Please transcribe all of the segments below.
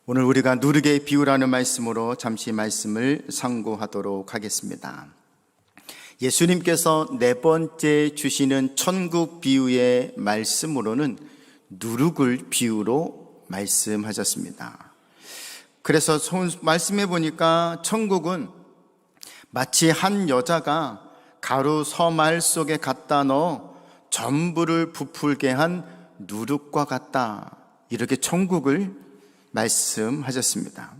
오늘 우리가 누룩의 비유라는 말씀으로 잠시 말씀을 상고하도록 하겠습니다. 예수님께서 네 번째 주시는 천국 비유의 말씀으로는 누룩을 비유로 말씀하셨습니다. 그래서 말씀해 보니까 천국은 마치 한 여자가 가루 서말 속에 갖다 넣어 전부를 부풀게 한 누룩과 같다, 이렇게 천국을 말씀하셨습니다.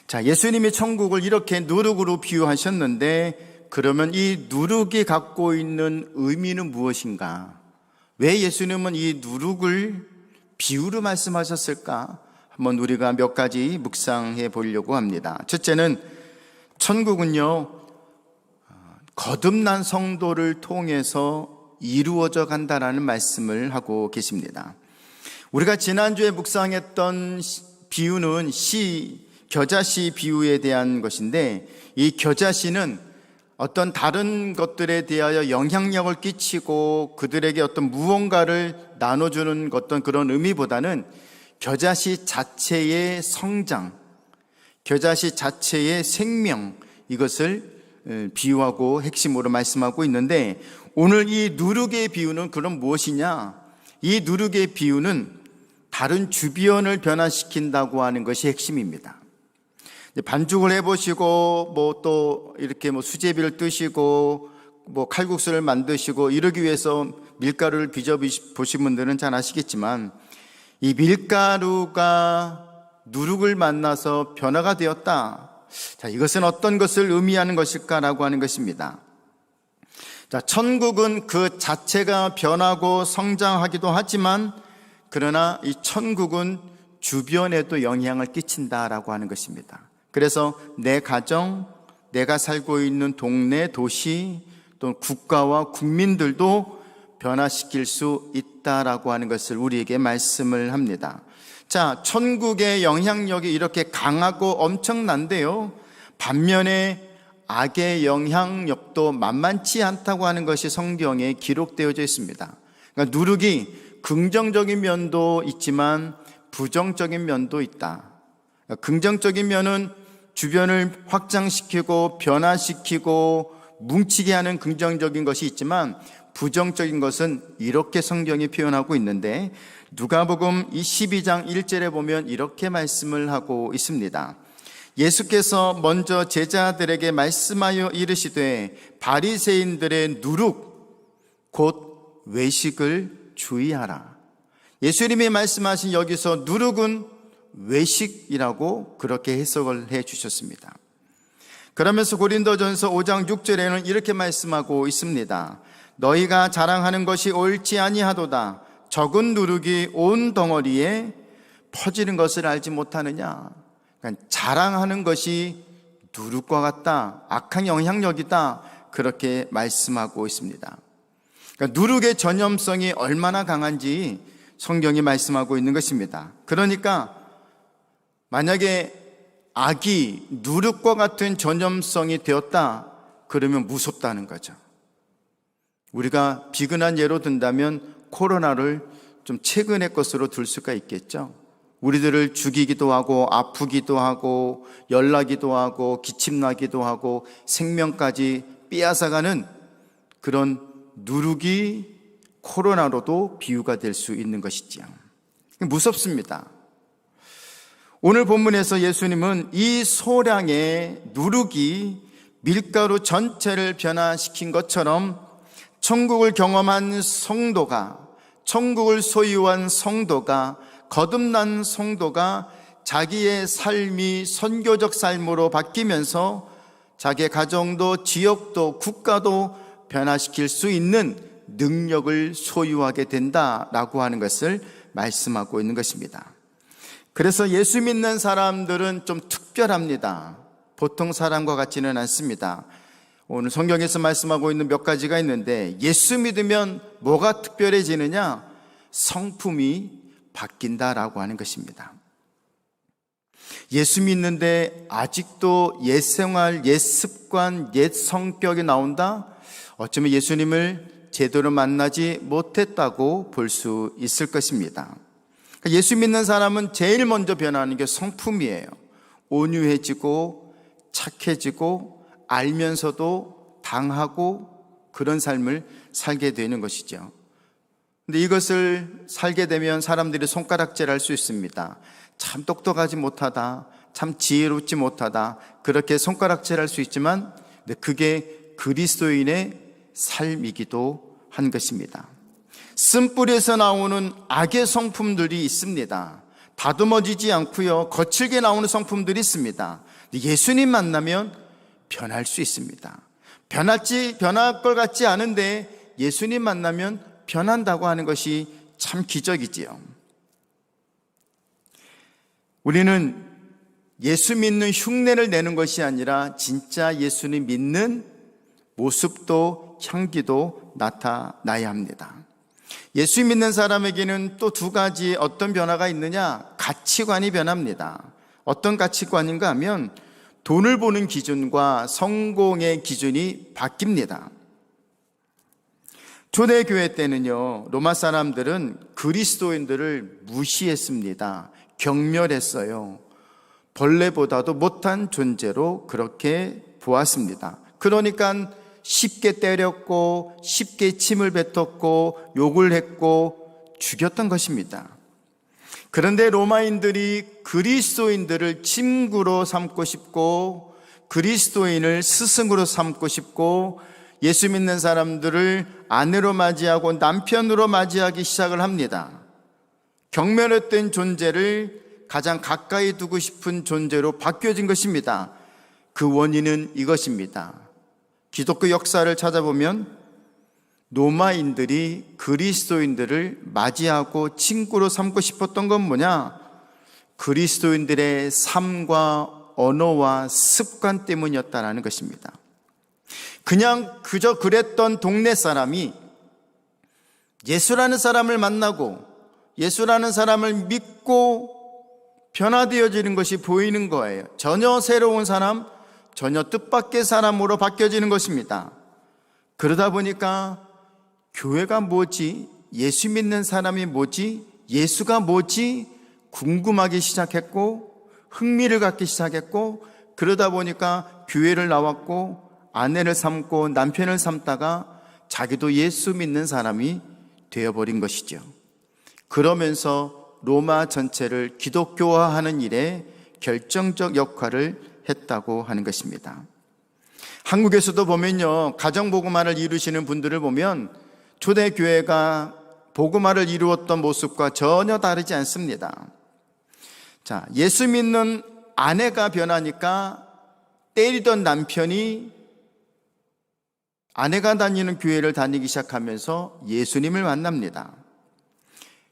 자, 예수님이 천국을 이렇게 누룩으로 비유하셨는데, 그러면 이 누룩이 갖고 있는 의미는 무엇인가? 왜 예수님은 이 누룩을 비유로 말씀하셨을까? 한번 우리가 몇 가지 묵상해 보려고 합니다. 첫째는 천국은요, 거듭난 성도를 통해서 이루어져 간다라는 말씀을 하고 계십니다. 우리가 지난주에 묵상했던 비유는 겨자씨 비유에 대한 것인데, 이 겨자씨는 어떤 다른 것들에 대하여 영향력을 끼치고 그들에게 어떤 무언가를 나눠주는 어떤 그런 의미보다는 겨자씨 자체의 성장, 겨자씨 자체의 생명, 이것을 비유하고 핵심으로 말씀하고 있는데, 오늘 이 누룩의 비유는 그럼 무엇이냐? 이 누룩의 비유는 다른 주변을 변화시킨다고 하는 것이 핵심입니다. 반죽을 해보시고 또 이렇게 수제비를 뜨시고 칼국수를 만드시고 이러기 위해서 밀가루를 빚어보신 분들은 잘 아시겠지만, 이 밀가루가 누룩을 만나서 변화가 되었다. 자, 이것은 어떤 것을 의미하는 것일까라고 하는 것입니다. 자, 천국은 그 자체가 변하고 성장하기도 하지만, 그러나 이 천국은 주변에도 영향을 끼친다라고 하는 것입니다. 그래서 내 가정, 내가 살고 있는 동네, 도시, 또 국가와 국민들도 변화시킬 수 있다라고 하는 것을 우리에게 말씀을 합니다. 자, 천국의 영향력이 이렇게 강하고 엄청난데요, 반면에 악의 영향력도 만만치 않다고 하는 것이 성경에 기록되어져 있습니다. 그러니까 누룩이 긍정적인 면도 있지만 부정적인 면도 있다. 긍정적인 면은 주변을 확장시키고 변화시키고 뭉치게 하는 긍정적인 것이 있지만, 부정적인 것은 이렇게 성경이 표현하고 있는데, 누가복음 12장 1절에 보면 이렇게 말씀을 하고 있습니다. 예수께서 먼저 제자들에게 말씀하여 이르시되 바리새인들의 누룩 곧 외식을 주의하라. 예수님이 말씀하신 여기서 누룩은 외식이라고 그렇게 해석을 해 주셨습니다. 그러면서 고린도전서 5장 6절에는 이렇게 말씀하고 있습니다. 너희가 자랑하는 것이 옳지 아니하도다. 적은 누룩이 온 덩어리에 퍼지는 것을 알지 못하느냐. 그러니까 자랑하는 것이 누룩과 같다, 악한 영향력이다, 그렇게 말씀하고 있습니다. 그러니까 누룩의 전염성이 얼마나 강한지 성경이 말씀하고 있는 것입니다. 그러니까 만약에 악이 누룩과 같은 전염성이 되었다, 그러면 무섭다는 거죠. 우리가 비근한 예로 든다면 코로나를 좀 최근의 것으로 들 수가 있겠죠. 우리들을 죽이기도 하고 아프기도 하고 열나기도 하고 기침나기도 하고 생명까지 빼앗아가는 그런 누룩이 코로나로도 비유가 될 수 있는 것이지요. 무섭습니다. 오늘 본문에서 예수님은 이 소량의 누룩이 밀가루 전체를 변화시킨 것처럼 천국을 경험한 성도가, 천국을 소유한 성도가, 거듭난 성도가 자기의 삶이 선교적 삶으로 바뀌면서 자기의 가정도 지역도 국가도 변화시킬 수 있는 능력을 소유하게 된다라고 하는 것을 말씀하고 있는 것입니다. 그래서 예수 믿는 사람들은 좀 특별합니다. 보통 사람과 같지는 않습니다. 오늘 성경에서 말씀하고 있는 몇 가지가 있는데, 예수 믿으면 뭐가 특별해지느냐? 성품이 바뀐다라고 하는 것입니다. 예수 믿는데 아직도 옛 생활, 옛 습관, 옛 성격이 나온다? 어쩌면 예수님을 제대로 만나지 못했다고 볼 수 있을 것입니다. 예수 믿는 사람은 제일 먼저 변하는 게 성품이에요. 온유해지고 착해지고 알면서도 당하고 그런 삶을 살게 되는 것이죠. 근데 이것을 살게 되면 사람들이 손가락질할 수 있습니다. 참 똑똑하지 못하다, 참 지혜롭지 못하다, 그렇게 손가락질할 수 있지만 그게 그리스도인의 삶이기도 한 것입니다. 쓴뿌리에서 나오는 악의 성품들이 있습니다. 다듬어지지 않고요, 거칠게 나오는 성품들이 있습니다. 예수님 만나면 변할 수 있습니다. 변할 것 같지 않은데 예수님 만나면 변한다고 하는 것이 참 기적이지요. 우리는 예수 믿는 흉내를 내는 것이 아니라 진짜 예수님 믿는 모습도 향기도 나타나야 합니다. 예수 믿는 사람에게는 또 두 가지 어떤 변화가 있느냐? 가치관이 변합니다. 어떤 가치관인가 하면 돈을 보는 기준과 성공의 기준이 바뀝니다. 초대교회 때는요, 로마 사람들은 그리스도인들을 무시했습니다. 경멸했어요. 벌레보다도 못한 존재로 그렇게 보았습니다. 그러니까 쉽게 때렸고 쉽게 침을 뱉었고 욕을 했고 죽였던 것입니다. 그런데 로마인들이 그리스도인들을 친구로 삼고 싶고 그리스도인을 스승으로 삼고 싶고 예수 믿는 사람들을 아내로 맞이하고 남편으로 맞이하기 시작을 합니다. 경멸했던 존재를 가장 가까이 두고 싶은 존재로 바뀌어진 것입니다. 그 원인은 이것입니다. 기독교 역사를 찾아보면 로마인들이 그리스도인들을 맞이하고 친구로 삼고 싶었던 건 뭐냐? 그리스도인들의 삶과 언어와 습관 때문이었다는 것입니다. 그냥 그저 그랬던 동네 사람이 예수라는 사람을 만나고 예수라는 사람을 믿고 변화되어지는 것이 보이는 거예요. 전혀 새로운 사람, 전혀 뜻밖의 사람으로 바뀌어지는 것입니다. 그러다 보니까 교회가 뭐지? 예수 믿는 사람이 뭐지? 예수가 뭐지? 궁금하기 시작했고 흥미를 갖기 시작했고 그러다 보니까 교회를 나왔고 아내를 삼고 남편을 삼다가 자기도 예수 믿는 사람이 되어버린 것이죠. 그러면서 로마 전체를 기독교화하는 일에 결정적 역할을 했다고 하는 것입니다. 한국에서도 보면요, 가정복음화를 이루시는 분들을 보면 초대교회가 복음화를 이루었던 모습과 전혀 다르지 않습니다. 자, 예수 믿는 아내가 변하니까 때리던 남편이 아내가 다니는 교회를 다니기 시작하면서 예수님을 만납니다.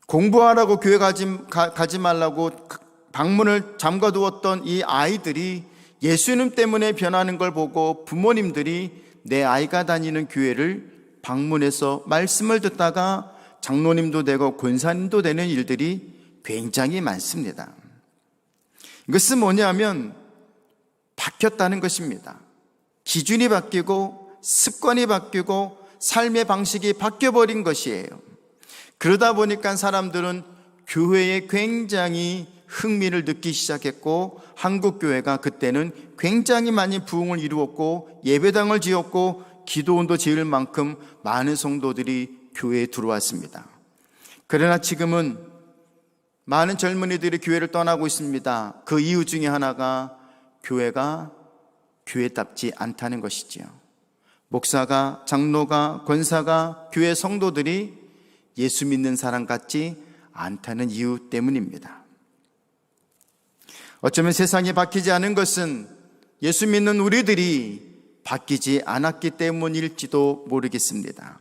공부하라고 교회 가지 말라고 방문을 잠가두었던 이 아이들이 예수님 때문에 변하는 걸 보고 부모님들이 내 아이가 다니는 교회를 방문해서 말씀을 듣다가 장로님도 되고 권사님도 되는 일들이 굉장히 많습니다. 이것은 뭐냐면 바뀌었다는 것입니다. 기준이 바뀌고 습관이 바뀌고 삶의 방식이 바뀌어버린 것이에요. 그러다 보니까 사람들은 교회에 굉장히 흥미를 느끼기 시작했고 한국 교회가 그때는 굉장히 많이 부흥을 이루었고 예배당을 지었고 기도원도 지을 만큼 많은 성도들이 교회에 들어왔습니다. 그러나 지금은 많은 젊은이들이 교회를 떠나고 있습니다. 그 이유 중에 하나가 교회가 교회답지 않다는 것이지요. 목사가, 장로가, 권사가, 교회 성도들이 예수 믿는 사람 같지 않다는 이유 때문입니다. 어쩌면 세상이 바뀌지 않은 것은 예수 믿는 우리들이 바뀌지 않았기 때문일지도 모르겠습니다.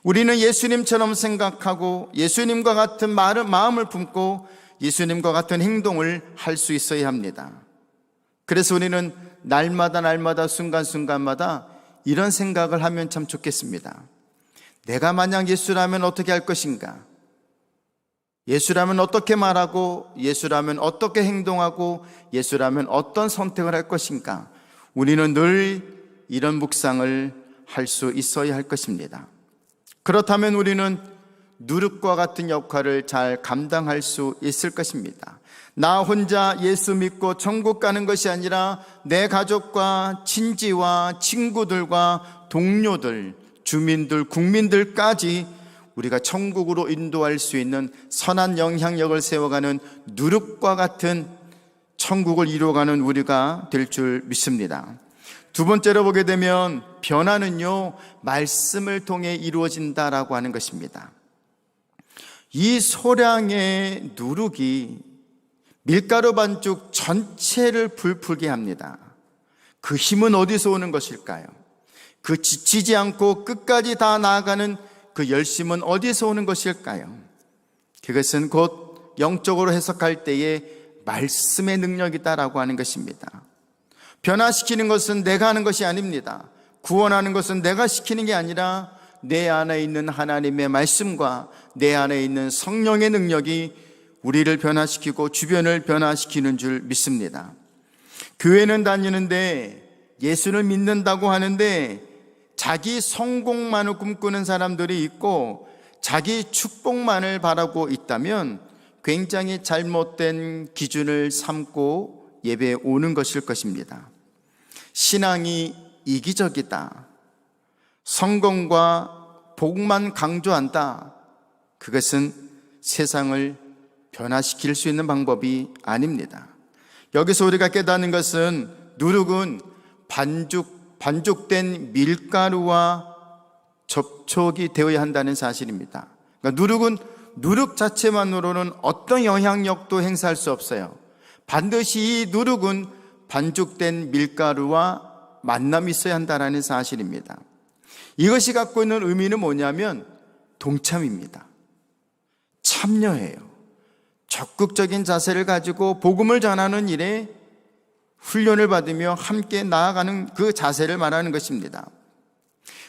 우리는 예수님처럼 생각하고 예수님과 같은 마음을 품고 예수님과 같은 행동을 할 수 있어야 합니다. 그래서 우리는 날마다 순간순간마다 이런 생각을 하면 참 좋겠습니다. 내가 만약 예수라면 어떻게 할 것인가? 예수라면 어떻게 말하고 예수라면 어떻게 행동하고 예수라면 어떤 선택을 할 것인가? 우리는 늘 이런 묵상을 할 수 있어야 할 것입니다. 그렇다면 우리는 누룩과 같은 역할을 잘 감당할 수 있을 것입니다. 나 혼자 예수 믿고 천국 가는 것이 아니라 내 가족과 친지와 친구들과 동료들, 주민들, 국민들까지 우리가 천국으로 인도할 수 있는 선한 영향력을 세워가는 누룩과 같은 천국을 이루어가는 우리가 될 줄 믿습니다. 두 번째로 보게 되면 변화는요, 말씀을 통해 이루어진다라고 하는 것입니다. 이 소량의 누룩이 밀가루 반죽 전체를 불풀게 합니다. 그 힘은 어디서 오는 것일까요? 그 지치지 않고 끝까지 다 나아가는 그 열심은 어디서 오는 것일까요? 그것은 곧 영적으로 해석할 때에 말씀의 능력이다라고 하는 것입니다. 변화시키는 것은 내가 하는 것이 아닙니다. 구원하는 것은 내가 시키는 게 아니라 내 안에 있는 하나님의 말씀과 내 안에 있는 성령의 능력이 우리를 변화시키고 주변을 변화시키는 줄 믿습니다. 교회는 다니는데 예수를 믿는다고 하는데 자기 성공만을 꿈꾸는 사람들이 있고 자기 축복만을 바라고 있다면 굉장히 잘못된 기준을 삼고 예배에 오는 것일 것입니다. 신앙이 이기적이다, 성공과 복만 강조한다, 그것은 세상을 변화시킬 수 있는 방법이 아닙니다. 여기서 우리가 깨닫는 것은 누룩은 반죽된 밀가루와 접촉이 되어야 한다는 사실입니다. 그러니까 누룩은 누룩 자체만으로는 어떤 영향력도 행사할 수 없어요. 반드시 이 누룩은 반죽된 밀가루와 만남이 있어야 한다는 사실입니다. 이것이 갖고 있는 의미는 뭐냐면 동참입니다. 참여해요. 적극적인 자세를 가지고 복음을 전하는 일에 훈련을 받으며 함께 나아가는 그 자세를 말하는 것입니다.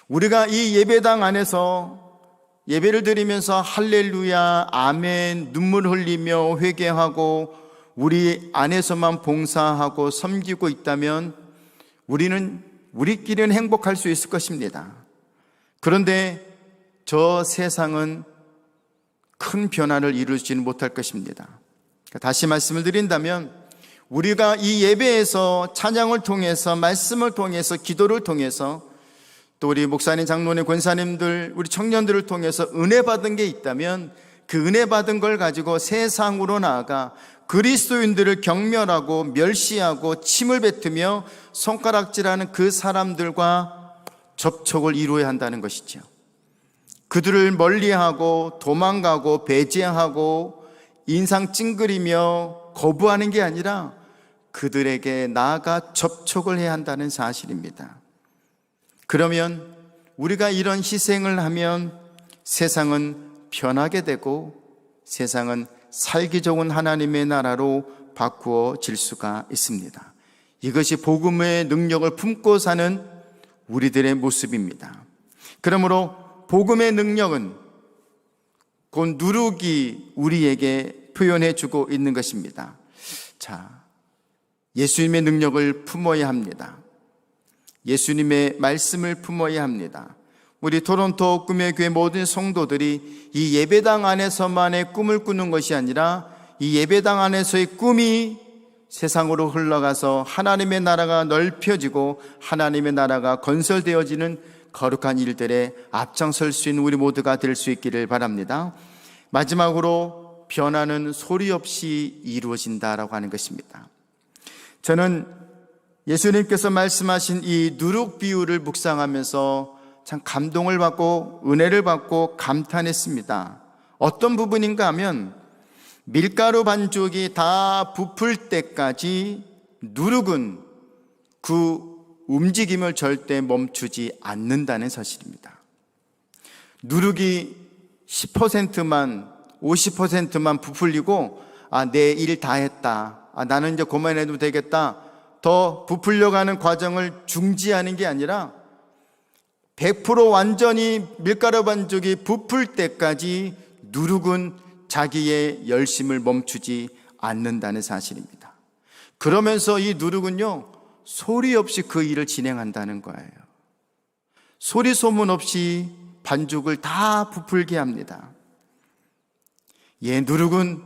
우리가 이 예배당 안에서 예배를 드리면서 할렐루야, 아멘, 눈물 흘리며 회개하고 우리 안에서만 봉사하고 섬기고 있다면 우리끼리는 행복할 수 있을 것입니다. 그런데 저 세상은 큰 변화를 이루지는 못할 것입니다. 다시 말씀을 드린다면 우리가 이 예배에서 찬양을 통해서 말씀을 통해서 기도를 통해서 또 우리 목사님, 장로님, 권사님들, 우리 청년들을 통해서 은혜 받은 게 있다면 그 은혜 받은 걸 가지고 세상으로 나아가 그리스도인들을 경멸하고 멸시하고 침을 뱉으며 손가락질하는 그 사람들과 접촉을 이루어야 한다는 것이죠. 그들을 멀리하고 도망가고 배제하고 인상 찡그리며 거부하는 게 아니라 그들에게 나아가 접촉을 해야 한다는 사실입니다. 그러면 우리가 이런 희생을 하면 세상은 변하게 되고 세상은 살기 좋은 하나님의 나라로 바꾸어질 수가 있습니다. 이것이 복음의 능력을 품고 사는 우리들의 모습입니다. 그러므로 복음의 능력은 곧 누룩이 우리에게 표현해 주고 있는 것입니다. 자, 예수님의 능력을 품어야 합니다. 예수님의 말씀을 품어야 합니다. 우리 토론토 꿈의 교회 모든 성도들이 이 예배당 안에서만의 꿈을 꾸는 것이 아니라 이 예배당 안에서의 꿈이 세상으로 흘러가서 하나님의 나라가 넓혀지고 하나님의 나라가 건설되어지는 거룩한 일들에 앞장설 수 있는 우리 모두가 될 수 있기를 바랍니다. 마지막으로 변화는 소리 없이 이루어진다라고 하는 것입니다. 저는 예수님께서 말씀하신 이 누룩 비유를 묵상하면서 참 감동을 받고 은혜를 받고 감탄했습니다. 어떤 부분인가 하면 밀가루 반죽이 다 부풀 때까지 누룩은 그 움직임을 절대 멈추지 않는다는 사실입니다. 누룩이 10%만 50%만 부풀리고 내 일 다 했다, 나는 이제 그만해도 되겠다, 더 부풀려가는 과정을 중지하는 게 아니라 100% 완전히 밀가루 반죽이 부풀 때까지 누룩은 자기의 열심을 멈추지 않는다는 사실입니다. 그러면서 이 누룩은요, 소리 없이 그 일을 진행한다는 거예요. 소리 소문 없이 반죽을 다 부풀게 합니다. 누룩은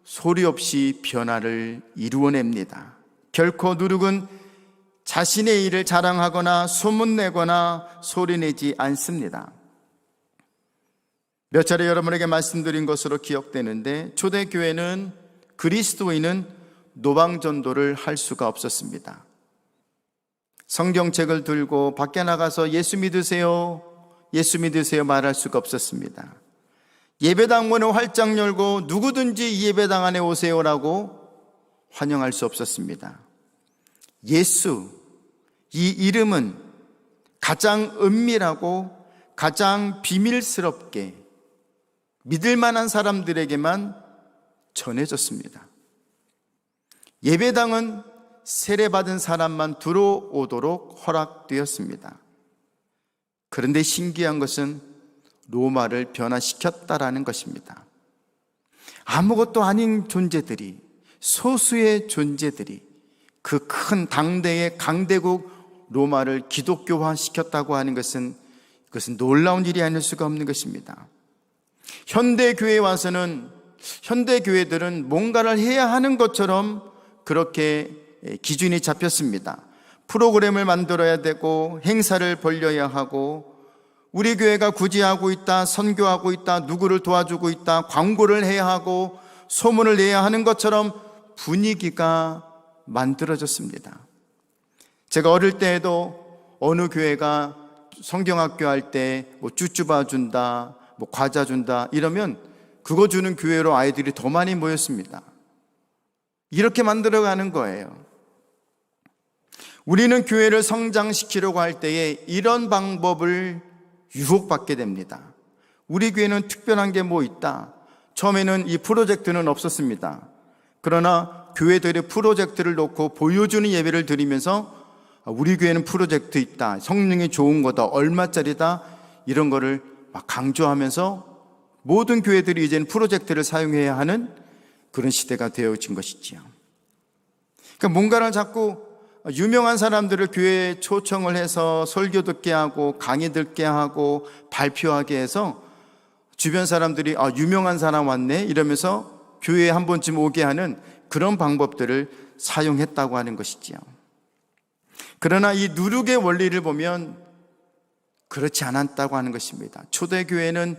소리 없이 변화를 이루어냅니다. 결코 누룩은 자신의 일을 자랑하거나 소문내거나 소리내지 않습니다. 몇 차례 여러분에게 말씀드린 것으로 기억되는데, 초대교회는 그리스도인은 노방전도를 할 수가 없었습니다. 성경책을 들고 밖에 나가서 예수 믿으세요, 예수 믿으세요 말할 수가 없었습니다. 예배당 문을 활짝 열고 누구든지 이 예배당 안에 오세요라고 환영할 수 없었습니다. 예수, 이 이름은 가장 은밀하고 가장 비밀스럽게 믿을 만한 사람들에게만 전해졌습니다. 예배당은 세례받은 사람만 들어오도록 허락되었습니다. 그런데 신기한 것은 로마를 변화시켰다라는 것입니다. 아무것도 아닌 존재들이, 소수의 존재들이 그 큰 당대의 강대국 로마를 기독교화시켰다고 하는 것은, 그것은 놀라운 일이 아닐 수가 없는 것입니다. 현대교회에 와서는 현대교회들은 뭔가를 해야 하는 것처럼 그렇게 기준이 잡혔습니다. 프로그램을 만들어야 되고 행사를 벌려야 하고, 우리 교회가 구제하고 있다, 선교하고 있다, 누구를 도와주고 있다, 광고를 해야 하고 소문을 내야 하는 것처럼 분위기가 만들어졌습니다. 제가 어릴 때에도 어느 교회가 성경학교 할 때 뭐 쭈쭈바 준다, 뭐 과자 준다 이러면 그거 주는 교회로 아이들이 더 많이 모였습니다. 이렇게 만들어가는 거예요. 우리는 교회를 성장시키려고 할 때에 이런 방법을 유혹받게 됩니다. 우리 교회는 특별한 게 뭐 있다. 처음에는 이 프로젝트는 없었습니다. 그러나 교회들의 프로젝트를 놓고 보여주는 예배를 드리면서 우리 교회는 프로젝트 있다, 성령이 좋은 거다, 얼마짜리다, 이런 거를 막 강조하면서 모든 교회들이 이제는 프로젝트를 사용해야 하는 그런 시대가 되어진 것이지요. 그러니까 뭔가를 자꾸 유명한 사람들을 교회에 초청을 해서 설교 듣게 하고 강의 듣게 하고 발표하게 해서 주변 사람들이 유명한 사람 왔네 이러면서 교회에 한 번쯤 오게 하는 그런 방법들을 사용했다고 하는 것이지요. 그러나 이 누룩의 원리를 보면 그렇지 않았다고 하는 것입니다. 초대교회는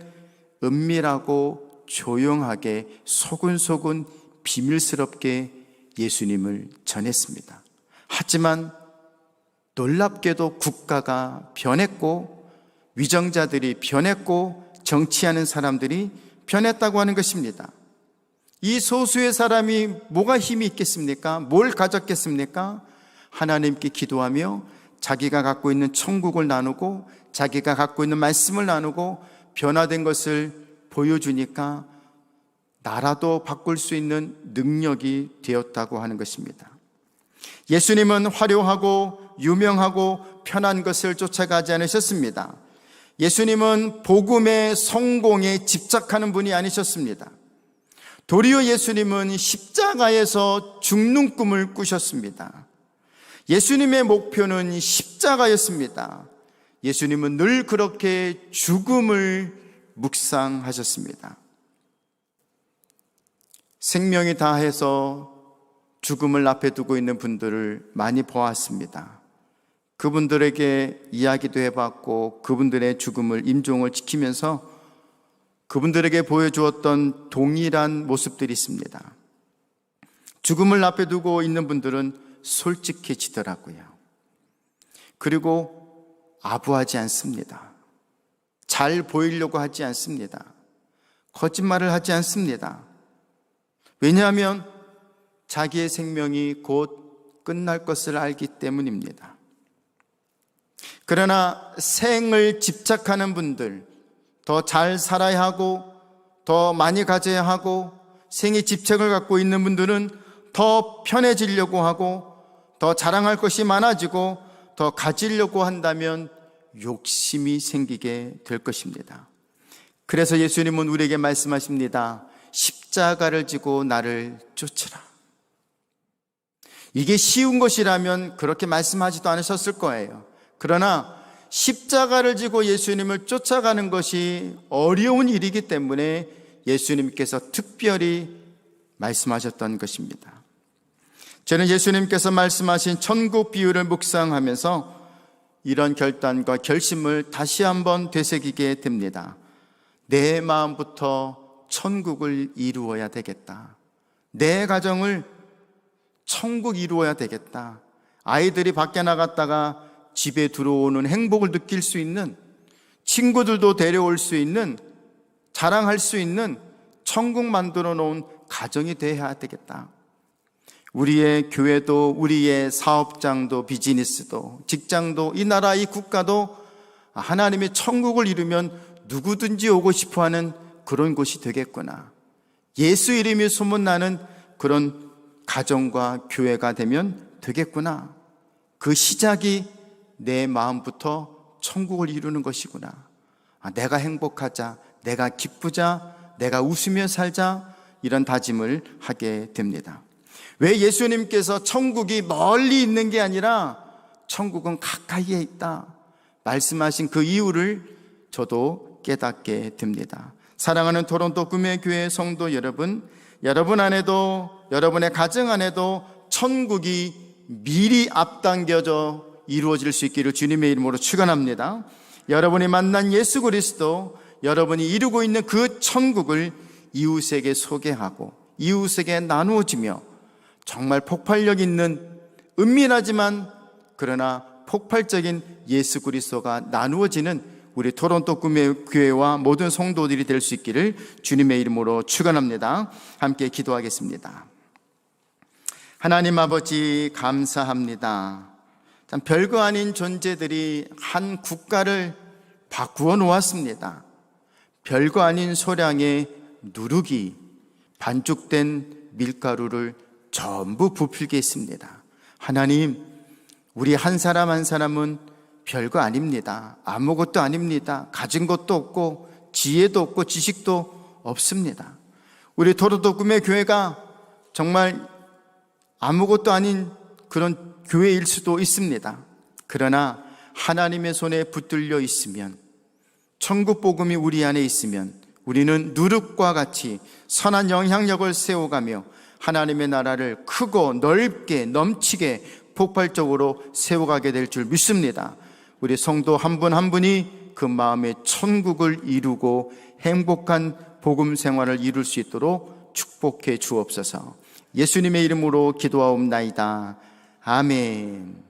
은밀하고 조용하게 소근소근 비밀스럽게 예수님을 전했습니다. 하지만 놀랍게도 국가가 변했고 위정자들이 변했고 정치하는 사람들이 변했다고 하는 것입니다. 이 소수의 사람이 뭐가 힘이 있겠습니까? 뭘 가졌겠습니까? 하나님께 기도하며 자기가 갖고 있는 천국을 나누고 자기가 갖고 있는 말씀을 나누고 변화된 것을 보여주니까 나라도 바꿀 수 있는 능력이 되었다고 하는 것입니다. 예수님은 화려하고 유명하고 편한 것을 쫓아가지 않으셨습니다. 예수님은 복음의 성공에 집착하는 분이 아니셨습니다. 도리어 예수님은 십자가에서 죽는 꿈을 꾸셨습니다. 예수님의 목표는 십자가였습니다. 예수님은 늘 그렇게 죽음을 묵상하셨습니다. 생명이 다해서 죽음을 앞에 두고 있는 분들을 많이 보았습니다. 그분들에게 이야기도 해봤고 그분들의 죽음을 임종을 지키면서 그분들에게 보여주었던 동일한 모습들이 있습니다. 죽음을 앞에 두고 있는 분들은 솔직해지더라고요. 그리고 아부하지 않습니다. 잘 보이려고 하지 않습니다. 거짓말을 하지 않습니다. 왜냐하면 자기의 생명이 곧 끝날 것을 알기 때문입니다. 그러나 생을 집착하는 분들, 더 잘 살아야 하고 더 많이 가져야 하고 생에 집착을 갖고 있는 분들은 더 편해지려고 하고 더 자랑할 것이 많아지고 더 가지려고 한다면 욕심이 생기게 될 것입니다. 그래서 예수님은 우리에게 말씀하십니다. 십자가를 지고 나를 쫓으라. 이게 쉬운 것이라면 그렇게 말씀하지도 않으셨을 거예요. 그러나 십자가를 지고 예수님을 쫓아가는 것이 어려운 일이기 때문에 예수님께서 특별히 말씀하셨던 것입니다. 저는 예수님께서 말씀하신 천국 비유를 묵상하면서 이런 결단과 결심을 다시 한번 되새기게 됩니다. 내 마음부터 천국을 이루어야 되겠다. 내 가정을 천국 이루어야 되겠다. 아이들이 밖에 나갔다가 집에 들어오는 행복을 느낄 수 있는, 친구들도 데려올 수 있는, 자랑할 수 있는 천국 만들어 놓은 가정이 되어야 되겠다. 우리의 교회도, 우리의 사업장도, 비즈니스도, 직장도, 이 나라, 이 국가도 하나님의 천국을 이루면 누구든지 오고 싶어하는 그런 곳이 되겠구나. 예수 이름이 소문나는 그런 가정과 교회가 되면 되겠구나. 그 시작이 내 마음부터 천국을 이루는 것이구나. 내가 행복하자, 내가 기쁘자, 내가 웃으며 살자, 이런 다짐을 하게 됩니다. 왜 예수님께서 천국이 멀리 있는 게 아니라 천국은 가까이에 있다 말씀하신 그 이유를 저도 깨닫게 됩니다. 사랑하는 토론토 꿈의 교회 성도 여러분, 여러분 안에도, 여러분의 가정 안에도 천국이 미리 앞당겨져 이루어질 수 있기를 주님의 이름으로 축원합니다. 여러분이 만난 예수 그리스도, 여러분이 이루고 있는 그 천국을 이웃에게 소개하고 이웃에게 나누어지며 정말 폭발력 있는, 은밀하지만 그러나 폭발적인 예수 그리스도가 나누어지는 우리 토론토 꿈의 교회와 모든 성도들이 될 수 있기를 주님의 이름으로 축원합니다. 함께 기도하겠습니다. 하나님 아버지, 감사합니다. 참 별거 아닌 존재들이 한 국가를 바꾸어 놓았습니다. 별거 아닌 소량의 누룩이 반죽된 밀가루를 전부 부풀게 했습니다. 하나님, 우리 한 사람 한 사람은 별거 아닙니다. 아무것도 아닙니다. 가진 것도 없고 지혜도 없고 지식도 없습니다. 우리 토론토 꿈의 교회가 정말 아무것도 아닌 그런 교회일 수도 있습니다. 그러나 하나님의 손에 붙들려 있으면, 천국 복음이 우리 안에 있으면 우리는 누룩과 같이 선한 영향력을 세워가며 하나님의 나라를 크고 넓게 넘치게 폭발적으로 세워가게 될 줄 믿습니다. 우리 성도 한 분 한 분이 그 마음의 천국을 이루고 행복한 복음 생활을 이룰 수 있도록 축복해 주옵소서. 예수님의 이름으로 기도하옵나이다. 아멘.